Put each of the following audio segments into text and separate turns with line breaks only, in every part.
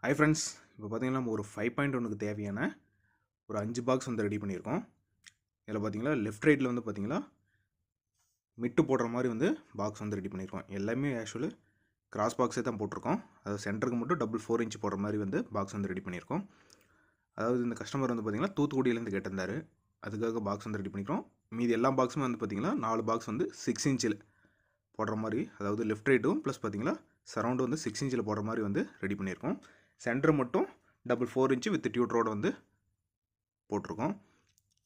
Hi friends, இப்போ பார்த்தீங்கன்னா நம்ம ஒரு 5.1க்கு தேவையான ஒரு 5 பாக்ஸ் வந்து ரெடி பண்ணியிருக்கோம். இதில் பார்த்தீங்கன்னா லெஃப்ட் ரைட்டில் வந்து பார்த்தீங்கன்னா மிட்டு போடுற மாதிரி வந்து பாக்ஸ் வந்து ரெடி பண்ணியிருக்கோம். எல்லாமே ஆக்சுவலி கிராஸ் பாக்ஸே தான் போட்டிருக்கோம். அதாவது சென்டருக்கு மட்டும் டபுள் 4 இன்ச் போடுற மாதிரி வந்து பாக்ஸ் வந்து ரெடி பண்ணியிருக்கோம். அதாவது இந்த கஸ்டமர் வந்து பார்த்தீங்கன்னா தூத்துக்குடியிலேருந்து கேட்டிருந்தார். அதுக்காக பாக்ஸ் வந்து ரெடி பண்ணிக்கிறோம். மீதி எல்லா பாக்ஸுமே வந்து பார்த்தீங்கன்னா 4 பாக்ஸ் வந்து 6 இன்ச்சில் போடுற மாதிரி, அதாவது லெஃப்ட் ரைட்டும் ப்ளஸ் பார்த்தீங்கன்னா சரௌண்டு வந்து 6 இன்ச்சில் போடுற மாதிரி வந்து ரெடி பண்ணியிருக்கோம். சென்டர் மட்டும் டபுள் 4 இன்ச்சு வித் டியூட்டரோடு வந்து போட்டிருக்கோம்.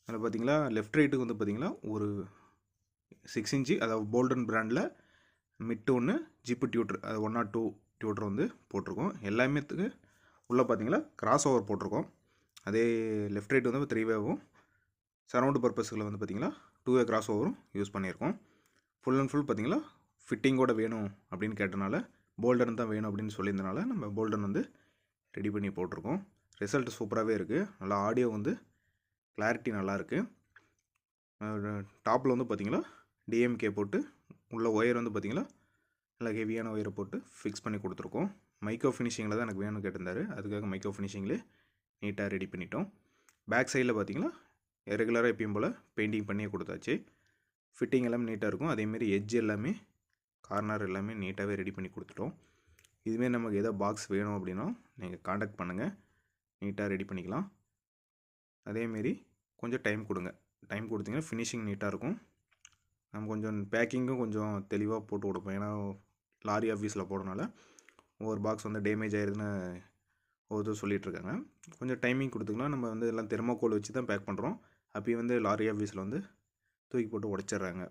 அதில் பார்த்தீங்களா லெஃப்ட் ரைட்டுக்கு வந்து பார்த்தீங்கன்னா ஒரு 6 இன்ச்சு, அதாவது போல்டன் பிராண்டில் மிட்டு ஒன்று, ஜிப்பு டியூட்டர், அது 102 டியூட்டர் வந்து போட்டிருக்கோம். எல்லாமேத்துக்கு உள்ளே பார்த்தீங்கன்னா கிராஸ் ஓவர் போட்டிருக்கோம். அதே லெஃப்ட் ரைட் வந்து 3 வேவும், சரௌண்டு பர்பஸில் வந்து பார்த்தீங்கன்னா 2 வே கிராஸ் ஓவரும் யூஸ் பண்ணியிருக்கோம். ஃபுல் அண்ட் ஃபுல் பார்த்தீங்கன்னா ஃபிட்டிங்கோட வேணும் அப்படின்னு கேட்டனால, போல்டன் தான் வேணும் அப்படின்னு சொல்லியிருந்தனால நம்ம போல்டன் வந்து ரெடி பண்ணி போட்டிருக்கோம். ரிசல்ட் சூப்பராகவே இருக்குது. நல்லா ஆடியோ வந்து கிளாரிட்டி நல்லாயிருக்கு. டாப்பில் வந்து பார்த்திங்கன்னா டிஎம்கே போட்டு உள்ள ஒயர் வந்து பார்த்திங்கன்னா நல்லா ஹெவியான ஒயரை போட்டு ஃபிக்ஸ் பண்ணி கொடுத்துருக்கோம். மைக்ரோ ஃபினிஷிங்கில் தான் எனக்கு வேணும்னு கேட்டிருந்தாரு. அதுக்காக மைக்ரோ ஃபினிஷிங்லேயே நீட்டாக ரெடி பண்ணிட்டோம். பேக் சைடில் பார்த்திங்கன்னா ரெகுலராக எப்பயும் போல் பெயிண்டிங் பண்ணியே கொடுத்தாச்சு. ஃபிட்டிங் எல்லாமே நீட்டாக இருக்கும். அதேமாரி எட்ஜ் எல்லாமே கார்னர் எல்லாமே நீட்டாகவே ரெடி பண்ணி கொடுத்துட்டோம். இதுமாரி நமக்கு எதோ பாக்ஸ் வேணும் அப்படின்னா நீங்கள் காண்டாக்ட் பண்ணுங்கள், நீட்டாக ரெடி பண்ணிக்கலாம். அதேமாரி கொஞ்சம் டைம் கொடுங்க. டைம் கொடுத்தீங்கன்னா ஃபினிஷிங் நீட்டாக இருக்கும். நம்ம கொஞ்சம் பேக்கிங்கும் கொஞ்சம் தெளிவாக போட்டு கொடுப்போம். ஏன்னா லாரி ஆஃபீஸில் போடுறனால ஒவ்வொரு பாக்ஸ் வந்து டேமேஜ் ஆயிருதுன்னு ஒவ்வொருத்தர் சொல்லிகிட்ருக்காங்க. கொஞ்சம் டைமிங் கொடுத்துக்கலாம். நம்ம வந்து எல்லாம் தெர்மோகோல் வச்சு தான் பேக் பண்ணுறோம். அப்பயும் வந்து லாரி ஆஃபீஸில் வந்து தூக்கி போட்டு உடச்சிட்றாங்க.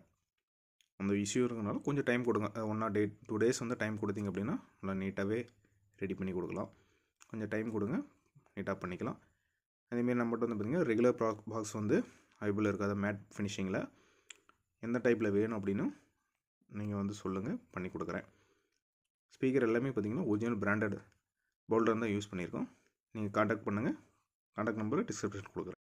அந்த இஷ்யூ இருக்கனால கொஞ்சம் டைம் கொடுங்க. 1 or 2 days வந்து டைம் கொடுத்தீங்க அப்படின்னா நல்லா நீட்டாகவே ரெடி பண்ணி கொடுக்கலாம். கொஞ்சம் டைம் கொடுங்க, நீட்டாக பண்ணிக்கலாம். அதேமாரி நம்மகிட்ட வந்து பார்த்திங்கன்னா ரெகுலர் பாக்ஸ் வந்து அவைலபிள் இருக்காது. மேட் ஃபினிஷிங்கில் எந்த டைப்பில் வேணும் அப்படின்னு நீங்கள் வந்து சொல்லுங்கள், பண்ணி கொடுக்குறேன். ஸ்பீக்கர் எல்லாமே பார்த்திங்கன்னா ஒரிஜினல் பிராண்டட் போல்டர் தான் யூஸ் பண்ணியிருக்கோம். நீங்கள் காண்டாக்ட் பண்ணுங்கள். காண்டாக்ட் நம்பரை டிஸ்கிரிப்ஷன் கொடுக்குறேன்.